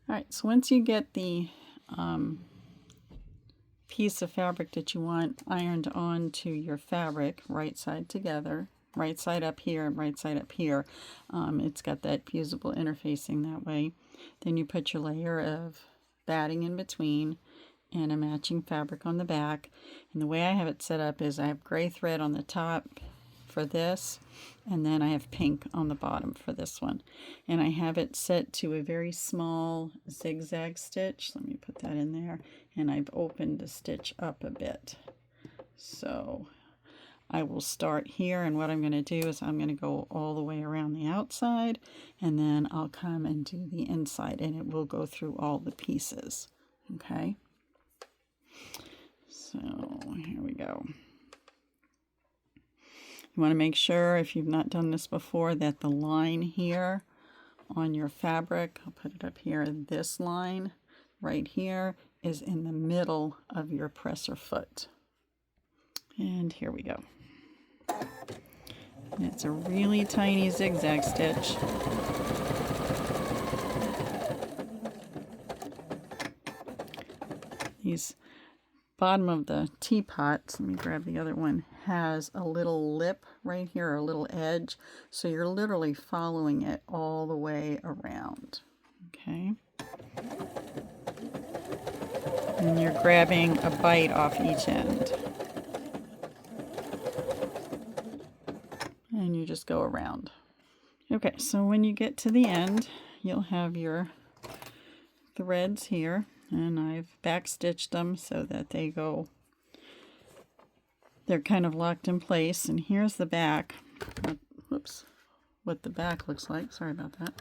All right, so once you get the piece of fabric that you want ironed onto your fabric, right side together, right side up here and right side up here, it's got that fusible interfacing that way. Then you put your layer of batting in between and a matching fabric on the back. And the way I have it set up is I have gray thread on the top for this, and then I have pink on the bottom for this one. And I have it set to a very small zigzag stitch. Let me put that in there. And I've opened the stitch up a bit. So I will start here, and what I'm going to do is I'm going to go all the way around the outside, and then I'll come and do the inside, and it will go through all the pieces. Okay? So here we go. You want to make sure, if you've not done this before, that the line here on your fabric, I'll put it up here, this line right here is in the middle of your presser foot. And here we go. And it's a really tiny zigzag stitch. These bottom of the teapots, let me grab the other one, has a little lip right here, a little edge. So you're literally following it all the way around. Okay. And you're grabbing a bite off each end. And you just go around. Okay, so when you get to the end, you'll have your threads here. And I've backstitched them so that they're kind of locked in place. And here's the back. Whoops, what the back looks like. Sorry about that.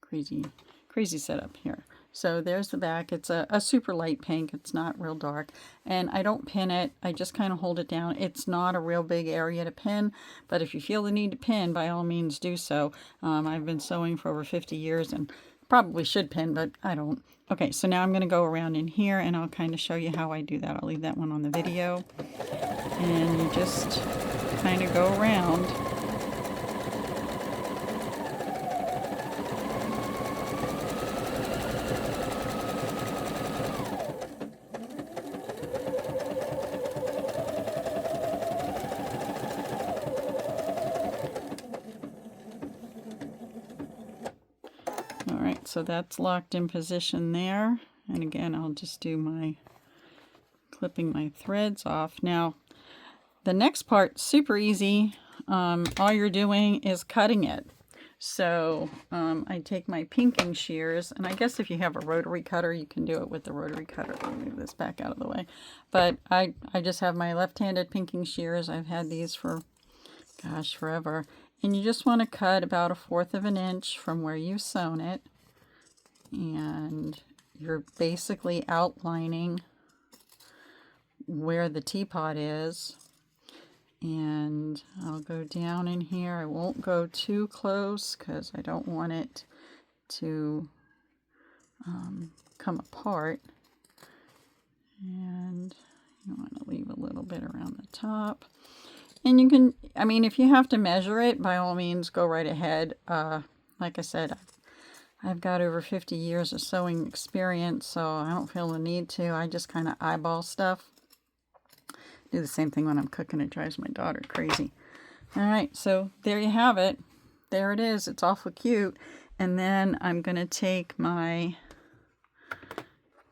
Crazy setup here. So there's the back. It's a super light pink. It's not real dark. And I don't pin it. I just kind of hold it down. It's not a real big area to pin, but if you feel the need to pin, by all means do so. I've been sewing for over 50 years and probably should pin, but I don't. Okay, so now I'm going to go around in here and I'll kind of show you how I do that. I'll leave that one on the video. And you just kind of go around. Alright, so that's locked in position there. And again, I'll just do my clipping my threads off. Now, the next part, super easy. All you're doing is cutting it. So I take my pinking shears, and I guess if you have a rotary cutter, you can do it with the rotary cutter. Let me move this back out of the way. But I just have my left-handed pinking shears. I've had these for, gosh, forever. And you just want to cut about 1/4 of an inch from where you've sewn it. And you're basically outlining where the teapot is. And I'll go down in here. I won't go too close because I don't want it to come apart. And you want to leave a little bit around the top. And you can, I mean, if you have to measure it, by all means, go right ahead. Like I said, I've got over 50 years of sewing experience, so I don't feel the need to. I just kind of eyeball stuff. Do the same thing when I'm cooking. It drives my daughter crazy. All right, so there you have it. There it is. It's awful cute. And then I'm going to take my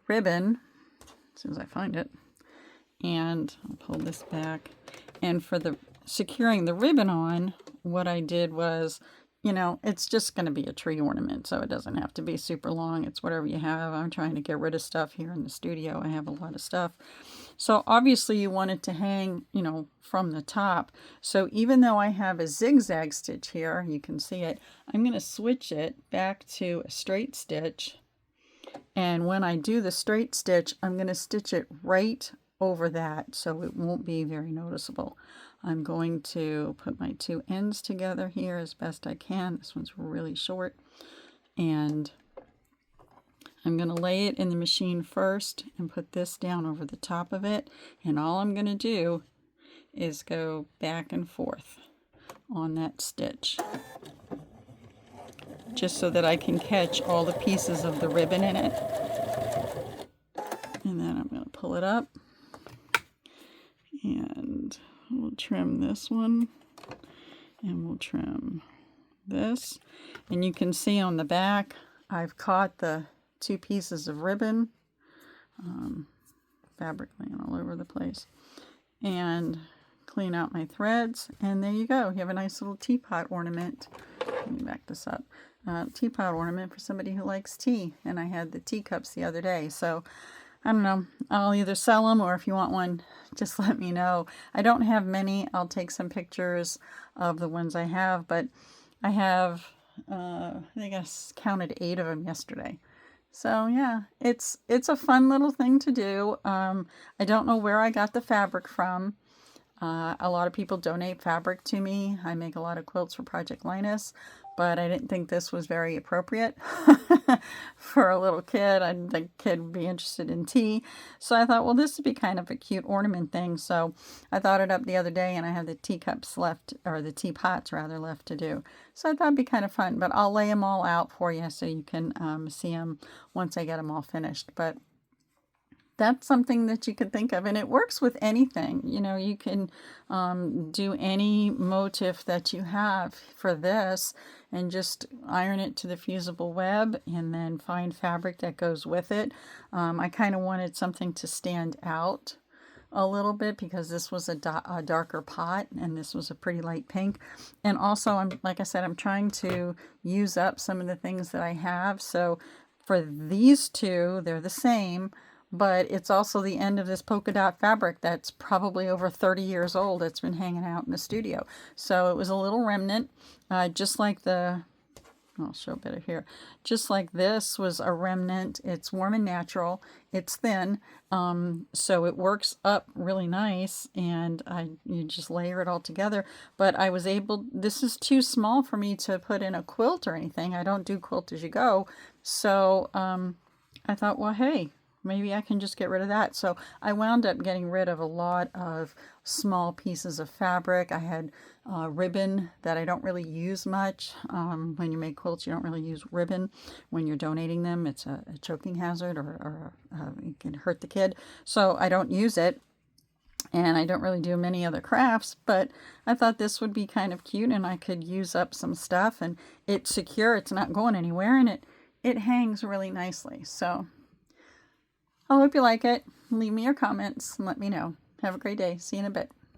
ribbon, as soon as I find it, and I'll pull this back. And for the securing the ribbon on, what I did was, you know, it's just going to be a tree ornament, so it doesn't have to be super long. It's whatever you have. I'm trying to get rid of stuff here in the studio. I have a lot of stuff. So obviously you want it to hang, you know, from the top. So even though I have a zigzag stitch here, you can see it, I'm going to switch it back to a straight stitch. And when I do the straight stitch, I'm going to stitch it right over that, so it won't be very noticeable. I'm going to put my two ends together here as best I can. This one's really short. And I'm going to lay it in the machine first and put this down over the top of it. And all I'm going to do is go back and forth on that stitch, just so that I can catch all the pieces of the ribbon in it. And then I'm going to pull it up, and we'll trim this one, and we'll trim this. And you can see on the back I've caught the 2 pieces of ribbon, fabric laying all over the place, and clean out my threads, and there you go. You have a nice little teapot ornament. Let me back this up. Teapot ornament for somebody who likes tea. And I had the teacups the other day, so I don't know. I'll either sell them, or if you want one, just let me know. I don't have many. I'll take some pictures of the ones I have, but I have, I think I counted 8 of them yesterday. So yeah, it's a fun little thing to do. I don't know where I got the fabric from. A lot of people donate fabric to me. I make a lot of quilts for Project Linus, but I didn't think this was very appropriate for a little kid. I didn't think a kid would be interested in tea. So I thought, well, this would be kind of a cute ornament thing. So I thought it up the other day, and I have the teacups left, or the teapots rather, left to do. So I thought it'd be kind of fun, but I'll lay them all out for you so you can see them once I get them all finished. But that's something that you could think of, and it works with anything. You know, you can do any motif that you have for this and just iron it to the fusible web, and then find fabric that goes with it. I kind of wanted something to stand out a little bit because this was a darker pot, and this was a pretty light pink. And also, like I said, I'm trying to use up some of the things that I have. So for these 2, they're the same, but it's also the end of this polka dot fabric that's probably over 30 years old. It's been hanging out in the studio. So it was a little remnant, just like I'll show a bit of here. Just like this was a remnant. It's warm and natural. It's thin, so it works up really nice, and you just layer it all together. But I was able, this is too small for me to put in a quilt or anything. I don't do quilt as you go. So I thought, well, hey, maybe I can just get rid of that. So I wound up getting rid of a lot of small pieces of fabric. I had ribbon that I don't really use much. When you make quilts, you don't really use ribbon. When you're donating them, it's a choking hazard, or it can hurt the kid. So I don't use it. And I don't really do many other crafts, but I thought this would be kind of cute, and I could use up some stuff, and it's secure. It's not going anywhere, and it hangs really nicely. So I hope you like it. Leave me your comments and let me know. Have a great day. See you in a bit.